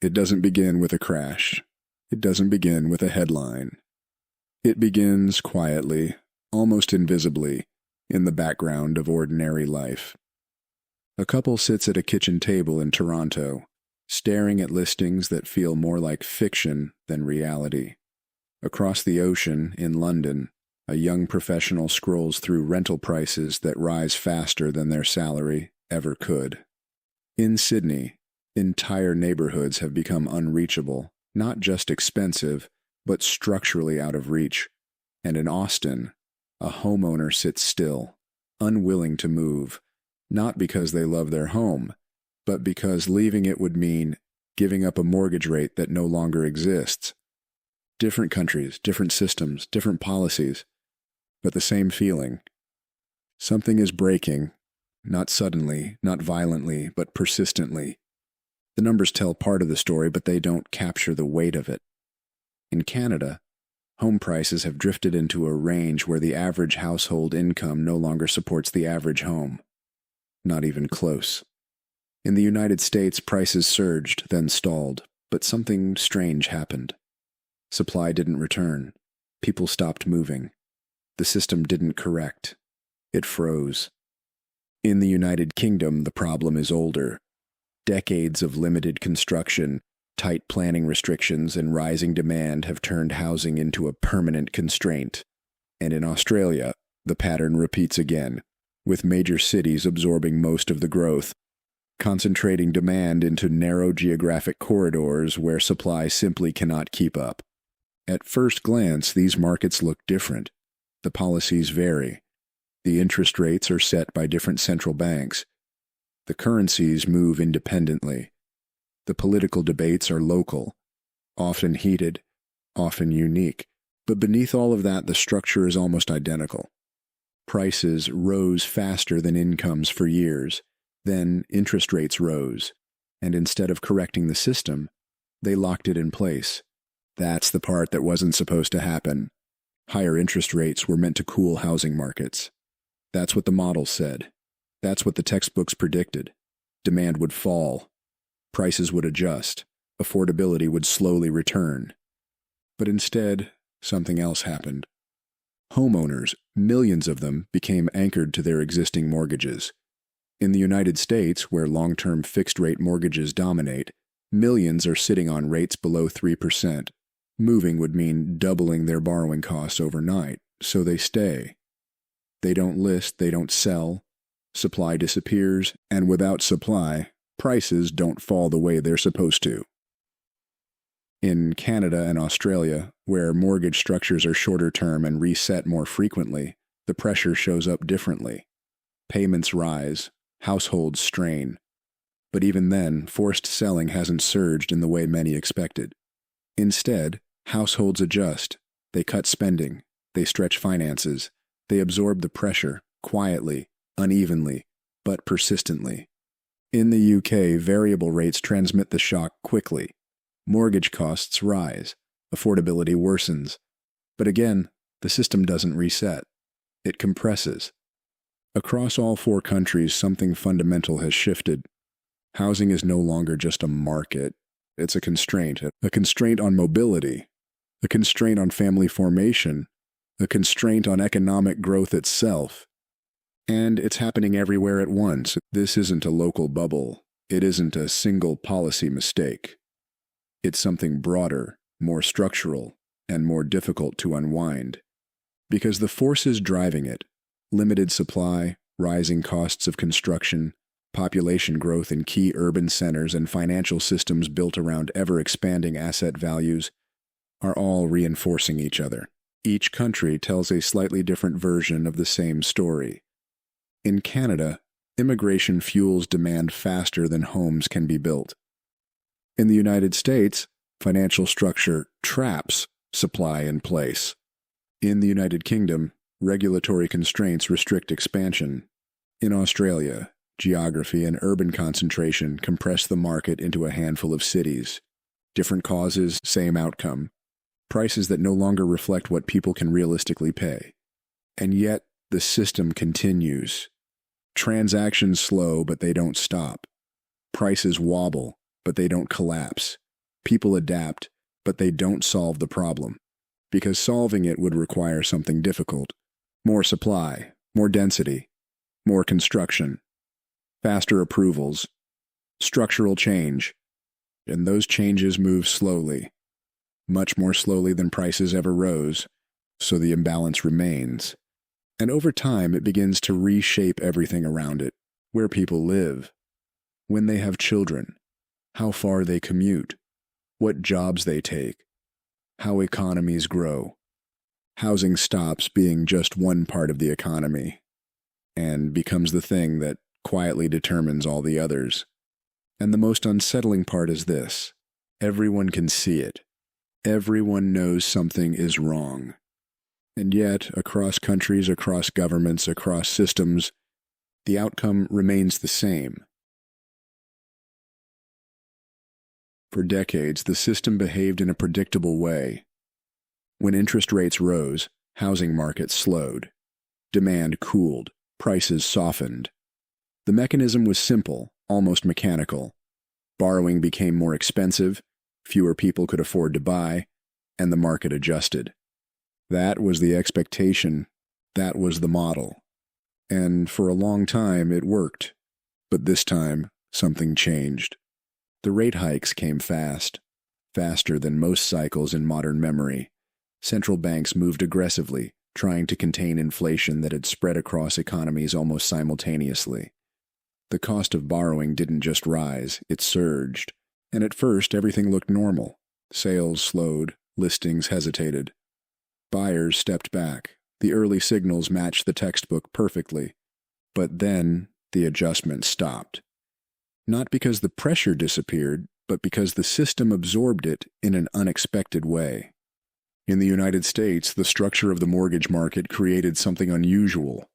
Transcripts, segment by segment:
It doesn't begin with a crash. It doesn't begin with a headline. It begins quietly, almost invisibly, in the background of ordinary life. A couple sits at a kitchen table in Toronto, staring at listings that feel more like fiction than reality. Across the ocean, in London, a young professional scrolls through rental prices that rise faster than their salary ever could. In Sydney, entire neighborhoods have become unreachable, not just expensive, but structurally out of reach. And in Austin, a homeowner sits still, unwilling to move, not because they love their home, but because leaving it would mean giving up a mortgage rate that no longer exists. Different countries, different systems, different policies, but the same feeling. Something is breaking, not suddenly, not violently, but persistently. The numbers tell part of the story, but they don't capture the weight of it. In Canada, home prices have drifted into a range where the average household income no longer supports the average home. Not even close. In the United States, prices surged, then stalled, but something strange happened. Supply didn't return. People stopped moving. The system didn't correct. It froze. In the United Kingdom, the problem is older. Decades of limited construction, tight planning restrictions, and rising demand have turned housing into a permanent constraint. And in Australia, the pattern repeats again, with major cities absorbing most of the growth, concentrating demand into narrow geographic corridors where supply simply cannot keep up. At first glance, these markets look different. The policies vary. The interest rates are set by different central banks. The currencies move independently. The political debates are local, often heated, often unique. But beneath all of that, the structure is almost identical. Prices rose faster than incomes for years. Then interest rates rose, and instead of correcting the system, they locked it in place. That's the part that wasn't supposed to happen. Higher interest rates were meant to cool housing markets. That's what the model said. That's what the textbooks predicted. Demand would fall. Prices would adjust. Affordability would slowly return. But instead, something else happened. Homeowners, millions of them, became anchored to their existing mortgages. In the United States, where long-term fixed-rate mortgages dominate, millions are sitting on rates below 3%. Moving would mean doubling their borrowing costs overnight, so they stay. They don't list, they don't sell. Supply disappears, and without supply, prices don't fall the way they're supposed to. In Canada and Australia, where mortgage structures are shorter term and reset more frequently, the pressure shows up differently. Payments rise, households strain. But even then, forced selling hasn't surged in the way many expected. Instead, households adjust. They cut spending. They stretch finances. They absorb the pressure, quietly, unevenly, but persistently. In the UK, variable rates transmit the shock quickly. Mortgage costs rise. Affordability worsens. But again, the system doesn't reset. It compresses. Across all four countries, something fundamental has shifted. Housing is no longer just a market. It's a constraint on mobility, a constraint on family formation, a constraint on economic growth itself. And it's happening everywhere at once. This isn't a local bubble. It isn't a single policy mistake. It's something broader, more structural, and more difficult to unwind. Because the forces driving it, limited supply, rising costs of construction, population growth in key urban centers, and financial systems built around ever-expanding asset values, are all reinforcing each other. Each country tells a slightly different version of the same story. In Canada, immigration fuels demand faster than homes can be built. In the United States, financial structure traps supply in place. In the United Kingdom, regulatory constraints restrict expansion. In Australia, geography and urban concentration compress the market into a handful of cities. Different causes, same outcome. Prices that no longer reflect what people can realistically pay. And yet, the system continues. Transactions slow, but they don't stop. Prices wobble, but they don't collapse. People adapt, but they don't solve the problem, because solving it would require something difficult. More supply, more density, more construction, faster approvals, structural change, and those changes move slowly, much more slowly than prices ever rose, so the imbalance remains. And over time, it begins to reshape everything around it, where people live, when they have children, how far they commute, what jobs they take, how economies grow. Housing stops being just one part of the economy and becomes the thing that quietly determines all the others. And the most unsettling part is this: everyone can see it. Everyone knows something is wrong. And yet, across countries, across governments, across systems, the outcome remains the same. For decades, the system behaved in a predictable way. When interest rates rose, housing markets slowed. Demand cooled, prices softened. The mechanism was simple, almost mechanical. Borrowing became more expensive, fewer people could afford to buy, and the market adjusted. That was the expectation. That was the model. And for a long time, it worked. But this time, something changed. The rate hikes came fast, faster than most cycles in modern memory. Central banks moved aggressively, trying to contain inflation that had spread across economies almost simultaneously. The cost of borrowing didn't just rise, it surged. And at first, everything looked normal. Sales slowed, listings hesitated. Buyers stepped back. The early signals matched the textbook perfectly. But then, the adjustment stopped. Not because the pressure disappeared, but because the system absorbed it in an unexpected way. In the United States, the structure of the mortgage market created something unusual.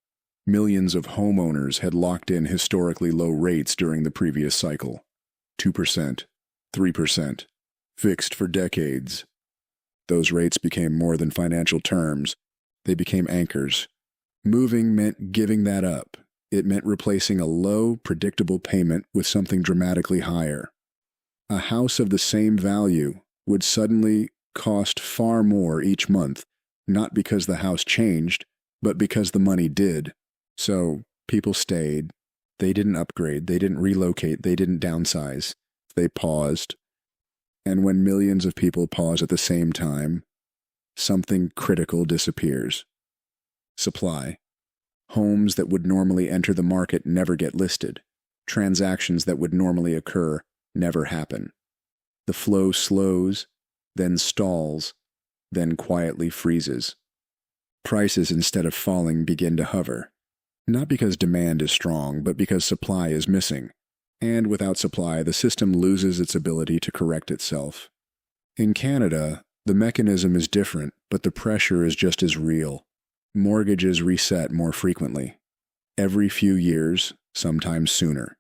Millions of homeowners had locked in historically low rates during the previous cycle. 2%, 3%, fixed for decades. Those rates became more than financial terms. They became anchors. Moving meant giving that up. It meant replacing a low, predictable payment with something dramatically higher. A house of the same value would suddenly cost far more each month, not because the house changed, but because the money did. So people stayed. They didn't upgrade. They didn't relocate. They didn't downsize. They paused. And when millions of people pause at the same time, something critical disappears. Supply. Homes that would normally enter the market never get listed. Transactions that would normally occur never happen. The flow slows, then stalls, then quietly freezes. Prices, instead of falling, begin to hover. Not because demand is strong, but because supply is missing. And without supply, the system loses its ability to correct itself. In Canada, the mechanism is different, but the pressure is just as real. Mortgages reset more frequently. Every few years, sometimes sooner.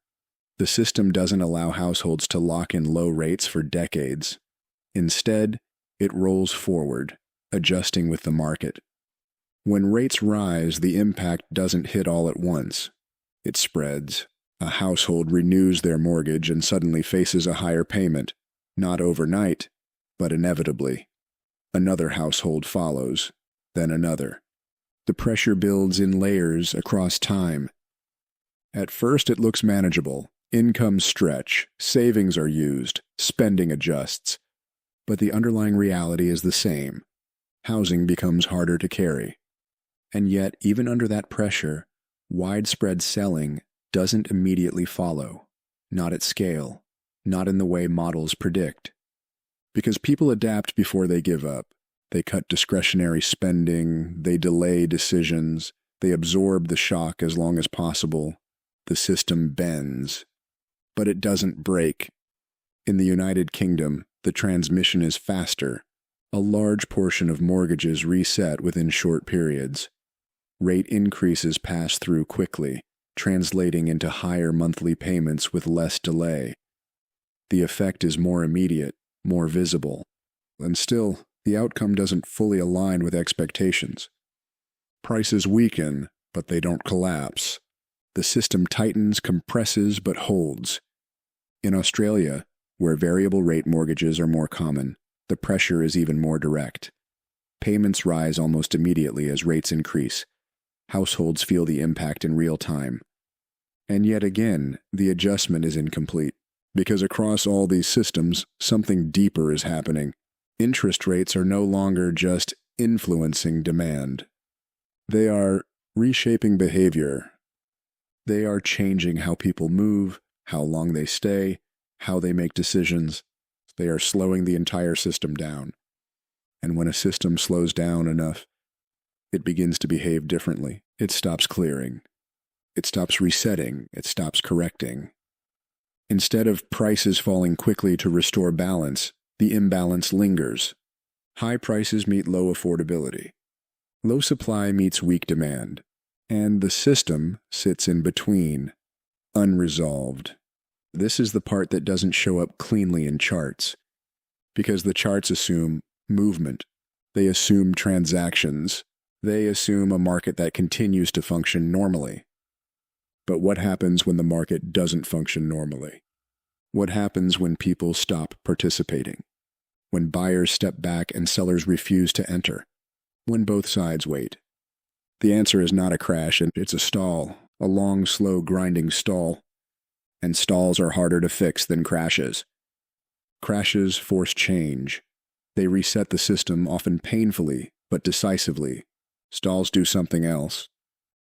The system doesn't allow households to lock in low rates for decades. Instead, it rolls forward, adjusting with the market. When rates rise, the impact doesn't hit all at once. It spreads. A household renews their mortgage and suddenly faces a higher payment, not overnight, but inevitably. Another household follows, then another. The pressure builds in layers across time. At first it looks manageable. Incomes stretch, savings are used, spending adjusts. But the underlying reality is the same. Housing becomes harder to carry. And yet, even under that pressure, widespread selling doesn't immediately follow. Not at scale. Not in the way models predict. Because people adapt before they give up. They cut discretionary spending, they delay decisions, they absorb the shock as long as possible. The system bends. But it doesn't break. In the United Kingdom, the transmission is faster. A large portion of mortgages reset within short periods. Rate increases pass through quickly, translating into higher monthly payments with less delay. The effect is more immediate, more visible. And still, the outcome doesn't fully align with expectations. Prices weaken, but they don't collapse. The system tightens, compresses, but holds. In Australia, Where variable rate mortgages are more common, the pressure is even more direct. Payments rise almost immediately as rates increase. Households feel the impact in real time. And yet again, the adjustment is incomplete, because across all these systems, something deeper is happening. Interest rates are no longer just influencing demand. They are reshaping behavior. They are changing how people move, how long they stay, how they make decisions. They are slowing the entire system down. And when a system slows down enough, it begins to behave differently. It stops clearing. It stops resetting. It stops correcting. Instead of prices falling quickly to restore balance, the imbalance lingers. High prices meet low affordability. Low supply meets weak demand. And the system sits in between, unresolved. This is the part that doesn't show up cleanly in charts, because the charts assume movement. They assume transactions. They assume a market that continues to function normally. But what happens when the market doesn't function normally? What happens when people stop participating? When buyers step back and sellers refuse to enter? When both sides wait? The answer is not a crash, it's a stall, a long, slow, grinding stall. And stalls are harder to fix than crashes. Crashes force change. They reset the system, often painfully, but decisively. Stalls do something else.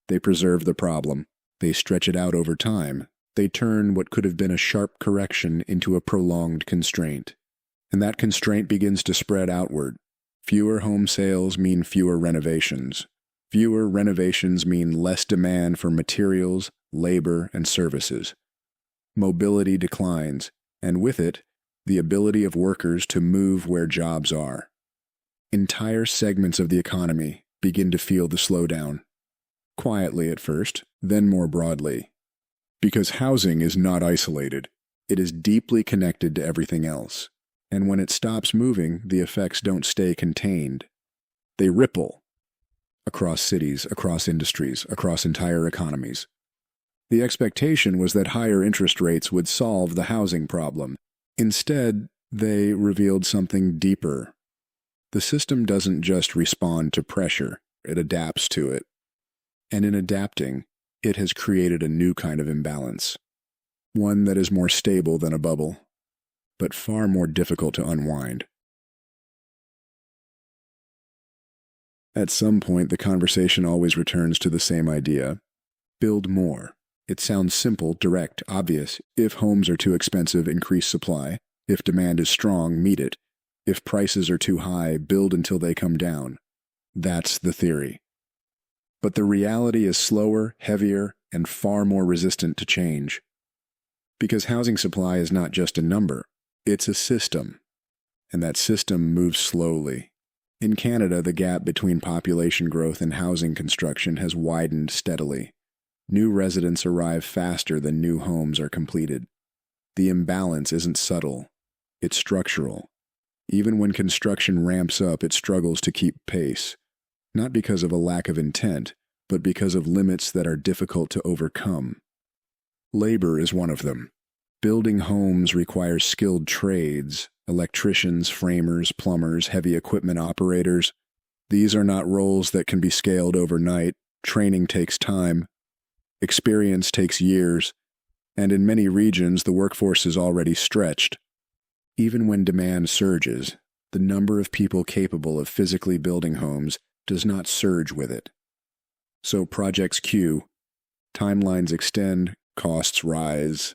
They preserve the problem. They stretch it out over time. They turn what could have been a sharp correction into a prolonged constraint. And that constraint begins to spread outward. Fewer home sales mean fewer renovations. Fewer renovations mean less demand for materials, labor, and services. Mobility declines, and with it, the ability of workers to move where jobs are. Entire segments of the economy begin to feel the slowdown. Quietly at first, then more broadly. Because housing is not isolated. It is deeply connected to everything else. And when it stops moving, the effects don't stay contained. They ripple across cities, across industries, across entire economies. The expectation was that higher interest rates would solve the housing problem. Instead, they revealed something deeper. The system doesn't just respond to pressure, it adapts to it. And in adapting, it has created a new kind of imbalance. One that is more stable than a bubble, but far more difficult to unwind. At some point, the conversation always returns to the same idea. Build more. It sounds simple, direct, obvious. If homes are too expensive, increase supply. If demand is strong, meet it. If prices are too high, build until they come down. That's the theory. But the reality is slower, heavier, and far more resistant to change. Because housing supply is not just a number, it's a system. And that system moves slowly. In Canada, the gap between population growth and housing construction has widened steadily. New residents arrive faster than new homes are completed. The imbalance isn't subtle, it's structural. Even when construction ramps up, it struggles to keep pace. Not because of a lack of intent, but because of limits that are difficult to overcome. Labor is one of them. Building homes requires skilled trades, electricians, framers, plumbers, heavy equipment operators. These are not roles that can be scaled overnight. Training takes time. Experience takes years. And in many regions, the workforce is already stretched. Even when demand surges, the number of people capable of physically building homes does not surge with it. So projects queue, timelines extend, costs rise,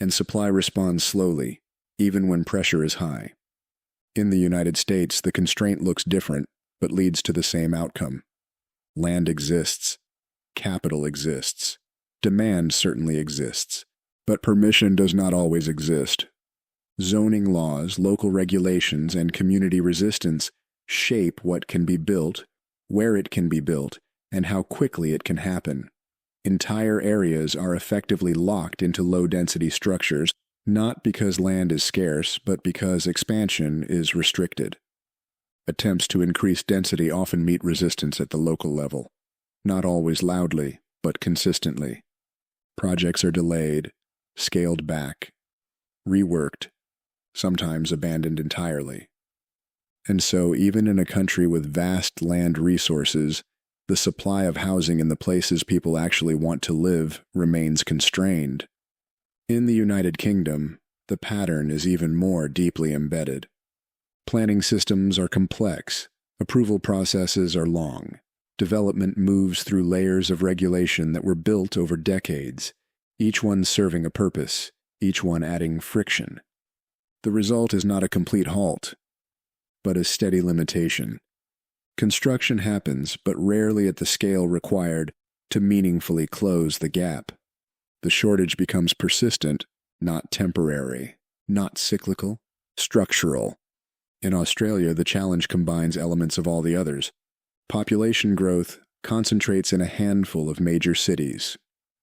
and supply responds slowly, even when pressure is high. In the United States, the constraint looks different, but leads to the same outcome. Land exists. Capital exists. Demand certainly exists. But permission does not always exist. Zoning laws, local regulations, and community resistance shape what can be built, where it can be built, and how quickly it can happen. Entire areas are effectively locked into low-density structures, not because land is scarce, but because expansion is restricted. Attempts to increase density often meet resistance at the local level, not always loudly, but consistently. Projects are delayed, scaled back, reworked, sometimes abandoned entirely. And so, even in a country with vast land resources, the supply of housing in the places people actually want to live remains constrained. In the United Kingdom, the pattern is even more deeply embedded. Planning systems are complex, approval processes are long, development moves through layers of regulation that were built over decades, each one serving a purpose, each one adding friction. The result is not a complete halt, but a steady limitation. Construction happens, but rarely at the scale required to meaningfully close the gap. The shortage becomes persistent, not temporary, not cyclical, structural. In Australia, the challenge combines elements of all the others. Population growth concentrates in a handful of major cities.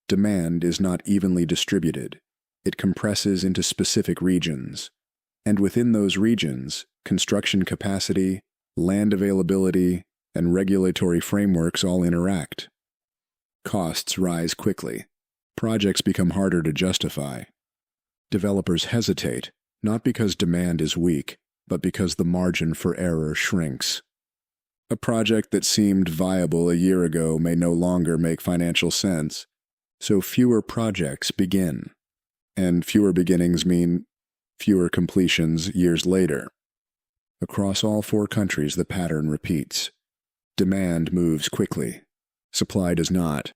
Demand is not evenly distributed. It compresses into specific regions. And within those regions, construction capacity, land availability, and regulatory frameworks all interact. Costs rise quickly. Projects become harder to justify. Developers hesitate, not because demand is weak, but because the margin for error shrinks. A project that seemed viable a year ago may no longer make financial sense, so fewer projects begin. And fewer beginnings mean fewer completions years later. Across all 4 countries, the pattern repeats. Demand moves quickly. Supply does not.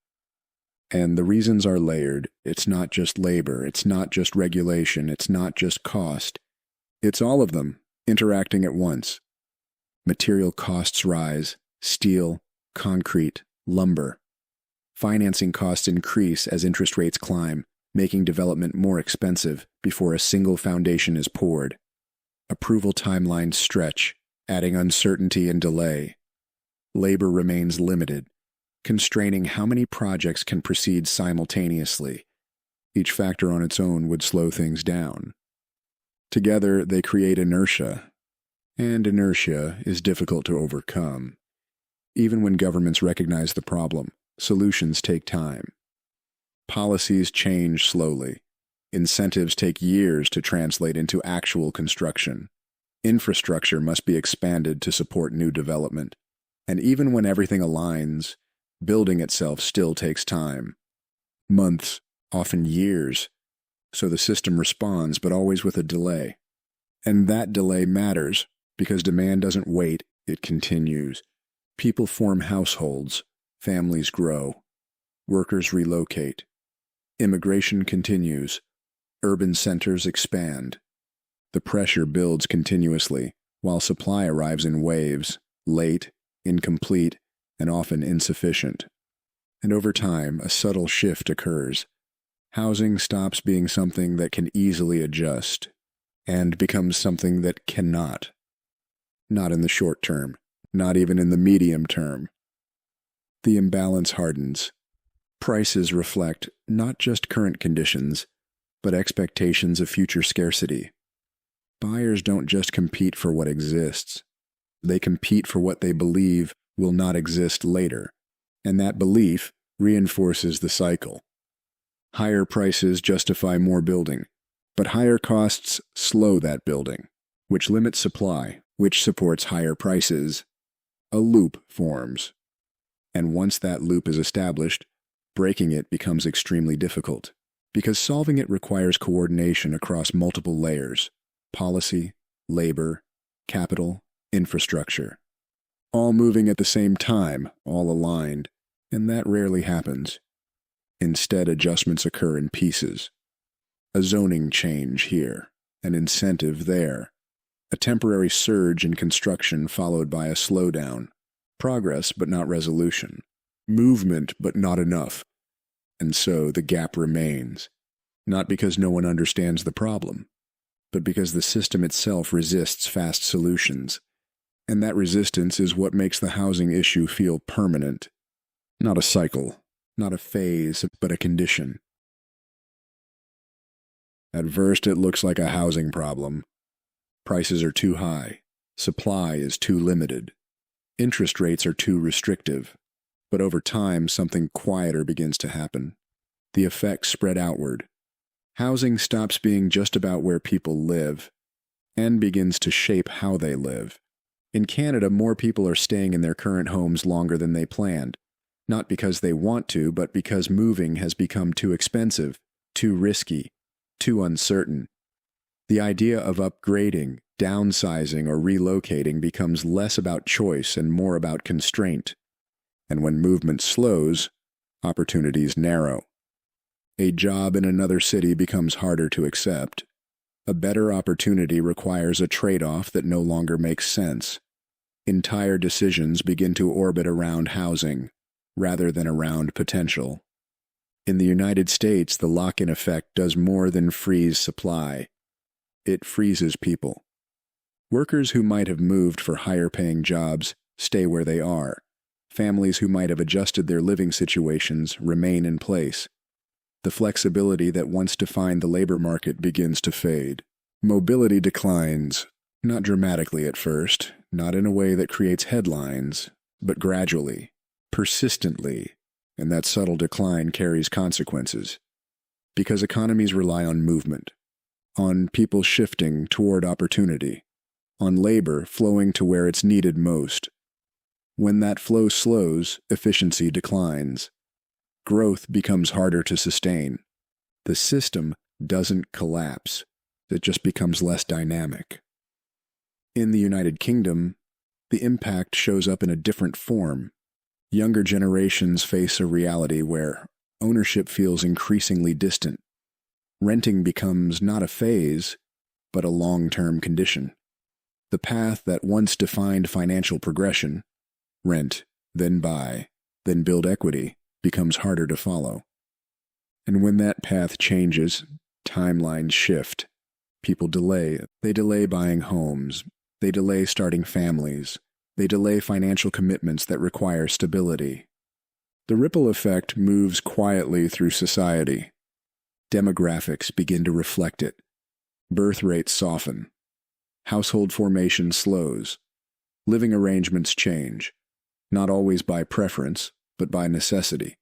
And the reasons are layered. It's not just labor. It's not just regulation. It's not just cost. It's all of them, interacting at once. Material costs rise. Steel, concrete, lumber. Financing costs increase as interest rates climb, making development more expensive before a single foundation is poured. Approval timelines stretch, adding uncertainty and delay. Labor remains limited, constraining how many projects can proceed simultaneously. Each factor on its own would slow things down. Together, they create inertia, and inertia is difficult to overcome. Even when governments recognize the problem, solutions take time. Policies change slowly. Incentives take years to translate into actual construction. Infrastructure must be expanded to support new development. And even when everything aligns, building itself still takes time. Months, often years. So the system responds, but always with a delay. And that delay matters, because demand doesn't wait, it continues. People form households, families grow, workers relocate. Immigration continues, urban centers expand. The pressure builds continuously, while supply arrives in waves, late, incomplete, and often insufficient. And over time, a subtle shift occurs. Housing stops being something that can easily adjust, and becomes something that cannot. Not in the short term, not even in the medium term. The imbalance hardens. Prices reflect not just current conditions, but expectations of future scarcity. Buyers don't just compete for what exists. They compete for what they believe will not exist later, and that belief reinforces the cycle. Higher prices justify more building, but higher costs slow that building, which limits supply, which supports higher prices. A loop forms. And once that loop is established, breaking it becomes extremely difficult, because solving it requires coordination across multiple layers: policy, labor, capital, infrastructure. All moving at the same time, all aligned, and that rarely happens. Instead, adjustments occur in pieces. A zoning change here, an incentive there, a temporary surge in construction followed by a slowdown, progress but not resolution, movement but not enough. And so the gap remains, not because no one understands the problem, but because the system itself resists fast solutions. And that resistance is what makes the housing issue feel permanent. Not a cycle, not a phase, but a condition. At first, it looks like a housing problem. Prices are too high. Supply is too limited. Interest rates are too restrictive. But over time, something quieter begins to happen. The effects spread outward. Housing stops being just about where people live and begins to shape how they live. In Canada, more people are staying in their current homes longer than they planned, not because they want to, but because moving has become too expensive, too risky, too uncertain. The idea of upgrading, downsizing, or relocating becomes less about choice and more about constraint. And when movement slows, opportunities narrow. A job in another city becomes harder to accept. A better opportunity requires a trade-off that no longer makes sense. Entire decisions begin to orbit around housing, rather than around potential. In the United States, the lock-in effect does more than freeze supply. It freezes people. Workers who might have moved for higher-paying jobs stay where they are. Families who might have adjusted their living situations remain in place. The flexibility that once defined the labor market begins to fade. Mobility declines, not dramatically at first, not in a way that creates headlines, but gradually, persistently, and that subtle decline carries consequences. Because economies rely on movement, on people shifting toward opportunity, on labor flowing to where it's needed most. When that flow slows, efficiency declines. Growth becomes harder to sustain. The system doesn't collapse. It just becomes less dynamic. In the United Kingdom, the impact shows up in a different form. Younger generations face a reality where ownership feels increasingly distant. Renting becomes not a phase, but a long-term condition. The path that once defined financial progression, rent, then buy, then build equity, becomes harder to follow. And when that path changes, timelines shift. People delay. They delay buying homes. They delay starting families. They delay financial commitments that require stability. The ripple effect moves quietly through society. Demographics begin to reflect it. Birth rates soften. Household formation slows. Living arrangements change, not always by preference, but by necessity.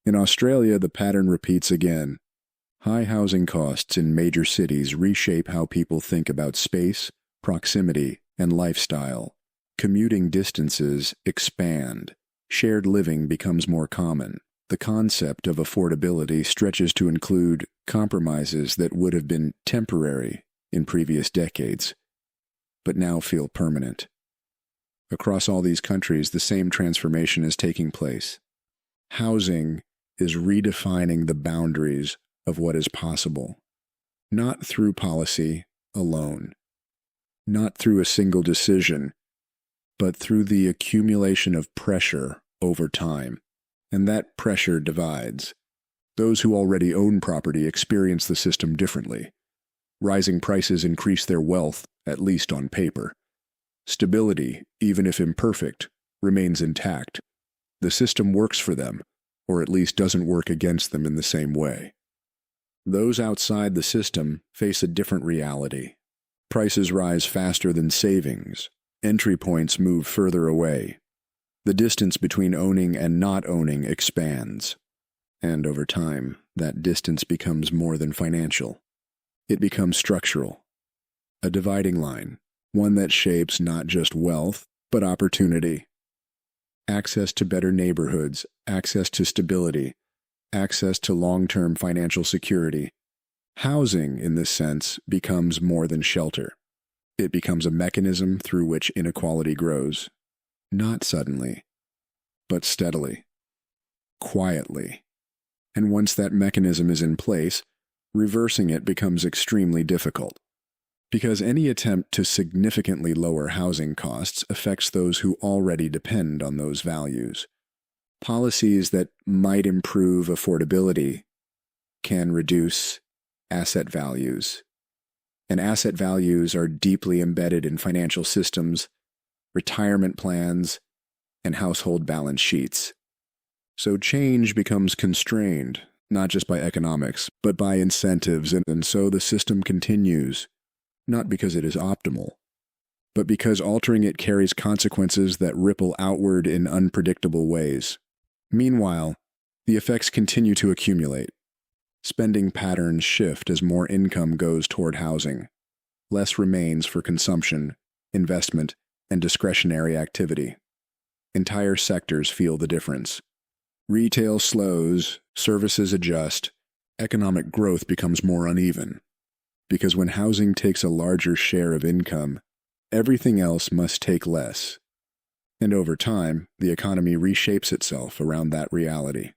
In Australia, the pattern repeats again. High housing costs in major cities reshape how people think about space, proximity, and lifestyle. Commuting distances expand. Shared living becomes more common. The concept of affordability stretches to include compromises that would have been temporary in previous decades, but now feel permanent. Across all these countries, the same transformation is taking place. Housing is redefining the boundaries of what is possible, not through policy alone, not through a single decision, but through the accumulation of pressure over time. And that pressure divides. Those who already own property experience the system differently. Rising prices increase their wealth, at least on paper. Stability, even if imperfect, remains intact. The system works for them, or at least doesn't work against them in the same way. Those outside the system face a different reality. Prices rise faster than savings. Entry points move further away. The distance between owning and not owning expands. And over time, that distance becomes more than financial. It becomes structural. A dividing line, one that shapes not just wealth, but opportunity. Access to better neighborhoods, access to stability, access to long-term financial security. Housing, in this sense, becomes more than shelter. It becomes a mechanism through which inequality grows. Not suddenly, but steadily, quietly. And once that mechanism is in place, reversing it becomes extremely difficult. Because any attempt to significantly lower housing costs affects those who already depend on those values. Policies that might improve affordability can reduce asset values. And asset values are deeply embedded in financial systems, retirement plans, and household balance sheets. So change becomes constrained, not just by economics, but by incentives, and so the system continues, not because it is optimal, but because altering it carries consequences that ripple outward in unpredictable ways. Meanwhile, the effects continue to accumulate. Spending patterns shift as more income goes toward housing. less remains for consumption, investment, and discretionary activity. Entire sectors feel the difference. Retail slows, services adjust, economic growth becomes more uneven. Because when housing takes a larger share of income, everything else must take less. And over time, the economy reshapes itself around that reality.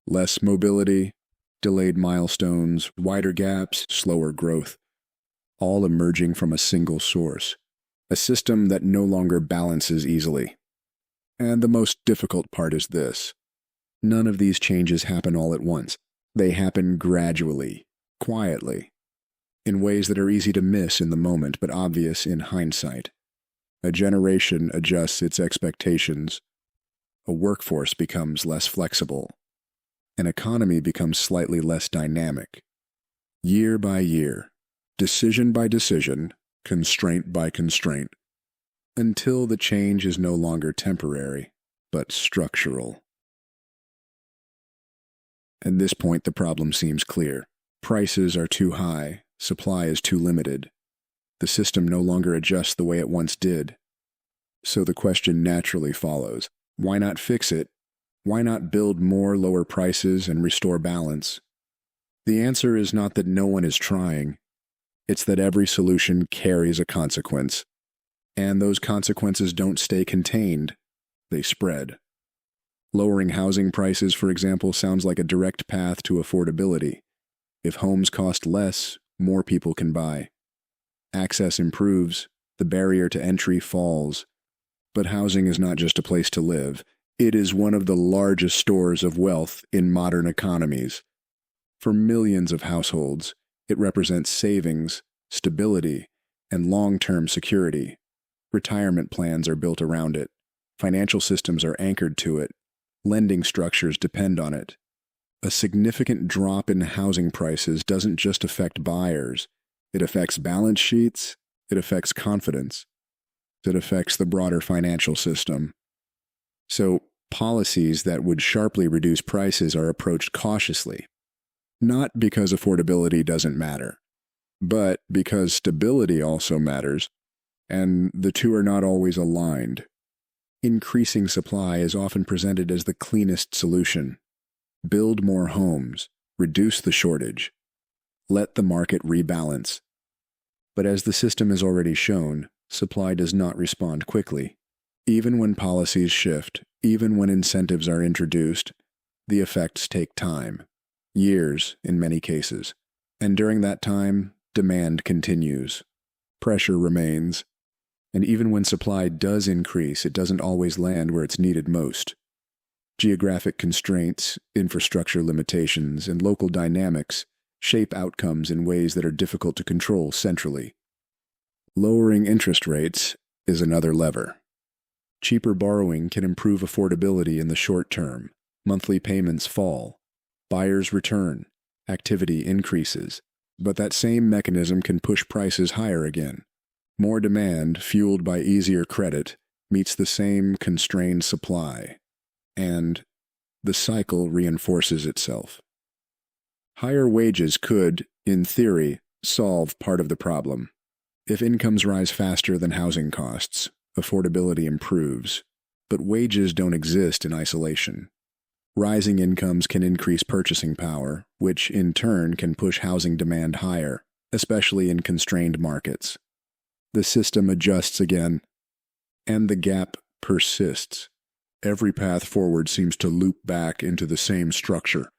Less mobility, delayed milestones, wider gaps, slower growth, all emerging from a single source, a system that no longer balances easily. And the most difficult part is this. None of these changes happen all at once. They happen gradually, quietly, in ways that are easy to miss in the moment but obvious in hindsight. A generation adjusts its expectations. A workforce becomes less flexible. An economy becomes slightly less dynamic. Year by year, decision by decision, constraint by constraint, until the change is no longer temporary, but structural. At this point, the problem seems clear. Prices are too high, supply is too limited. The system no longer adjusts the way it once did. So the question naturally follows, why not fix it? Why not build more lower prices and restore balance? The answer is not that no one is trying. It's that every solution carries a consequence. And those consequences don't stay contained. They spread. Lowering housing prices, for example, sounds like a direct path to affordability. If homes cost less, more people can buy. Access improves, the barrier to entry falls. But housing is not just a place to live. It is one of the largest stores of wealth in modern economies. For millions of households, it represents savings, stability, and long-term security. Retirement plans are built around it. Financial systems are anchored to it. Lending structures depend on it. A significant drop in housing prices doesn't just affect buyers. It affects balance sheets. It affects confidence. It affects the broader financial system. So, policies that would sharply reduce prices are approached cautiously. Not because affordability doesn't matter, but because stability also matters, and the two are not always aligned. Increasing supply is often presented as the cleanest solution. Build more homes, reduce the shortage, let the market rebalance. But as the system has already shown, supply does not respond quickly. Even when policies shift, even when incentives are introduced, the effects take time, years in many cases. And during that time, demand continues. Pressure remains. And even when supply does increase, it doesn't always land where it's needed most. Geographic constraints, infrastructure limitations, and local dynamics shape outcomes in ways that are difficult to control centrally. Lowering interest rates is another lever. Cheaper borrowing can improve affordability in the short term. Monthly payments fall. Buyers return. Activity increases. But that same mechanism can push prices higher again. More demand, fueled by easier credit, meets the same constrained supply. And the cycle reinforces itself. Higher wages could, in theory, solve part of the problem. If incomes rise faster than housing costs, affordability improves. But wages don't exist in isolation. Rising incomes can increase purchasing power, which in turn can push housing demand higher, especially in constrained markets. The system adjusts again, and the gap persists. Every path forward seems to loop back into the same structure,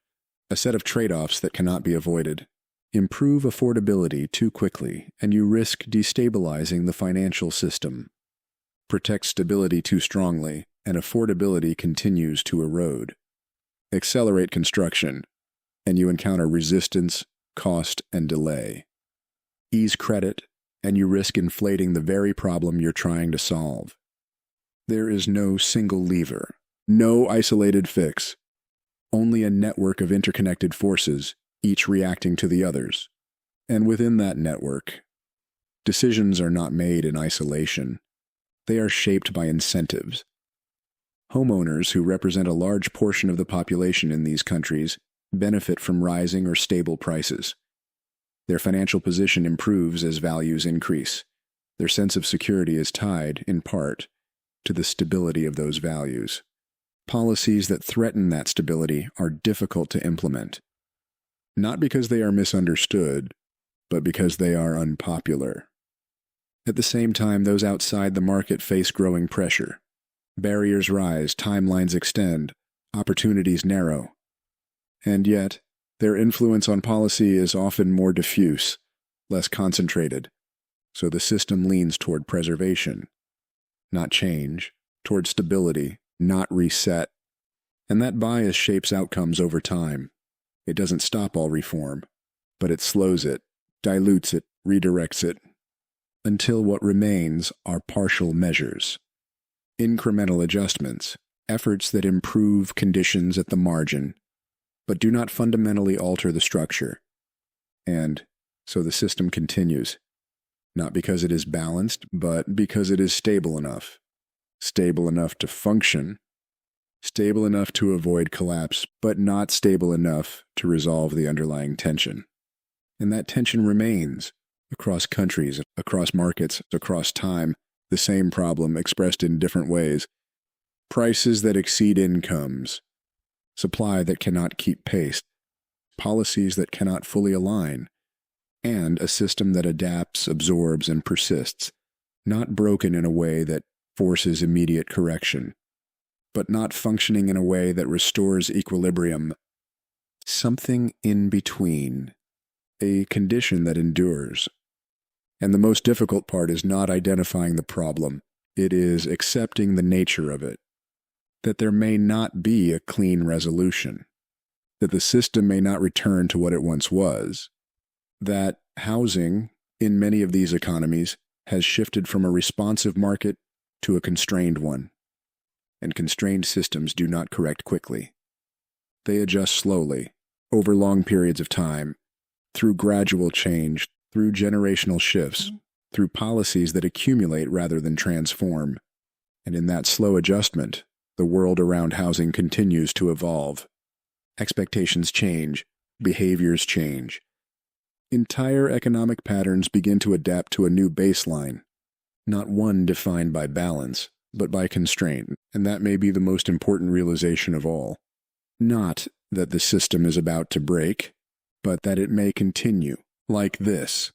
a set of trade-offs that cannot be avoided. Improve affordability too quickly, and you risk destabilizing the financial system. Protect stability too strongly, and affordability continues to erode. Accelerate construction, and you encounter resistance, cost, and delay. Ease credit, and you risk inflating the very problem you're trying to solve. There is no single lever, no isolated fix, only a network of interconnected forces, each reacting to the others. And within that network, decisions are not made in isolation. They are shaped by incentives. Homeowners, who represent a large portion of the population in these countries, benefit from rising or stable prices. Their financial position improves as values increase. Their sense of security is tied, in part, to the stability of those values. Policies that threaten that stability are difficult to implement, not because they are misunderstood, but because they are unpopular. At the same time, those outside the market face growing pressure. Barriers rise, timelines extend, opportunities narrow. And yet, their influence on policy is often more diffuse, less concentrated, so the system leans toward preservation, not change, toward stability, not reset. And that bias shapes outcomes over time. It doesn't stop all reform, but it slows it, dilutes it, redirects it, until what remains are partial measures, incremental adjustments, efforts that improve conditions at the margin, but do not fundamentally alter the structure. And so the system continues, not because it is balanced, but because it is stable enough to function, stable enough to avoid collapse, but not stable enough to resolve the underlying tension. And that tension remains across countries, across markets, across time, the same problem expressed in different ways. Prices that exceed incomes, supply that cannot keep pace, policies that cannot fully align, and a system that adapts, absorbs, and persists, not broken in a way that forces immediate correction, but not functioning in a way that restores equilibrium. Something in between, a condition that endures. And the most difficult part is not identifying the problem. It is accepting the nature of it, that there may not be a clean resolution, that the system may not return to what it once was, that housing in many of these economies has shifted from a responsive market to a constrained one, and constrained systems do not correct quickly. They adjust slowly, over long periods of time, through gradual change, through generational shifts, through policies that accumulate rather than transform. And in that slow adjustment, the world around housing continues to evolve. Expectations change, behaviors change. Entire economic patterns begin to adapt to a new baseline, not one defined by balance, but by constraint, and that may be the most important realization of all. Not that the system is about to break, but that it may continue, like this,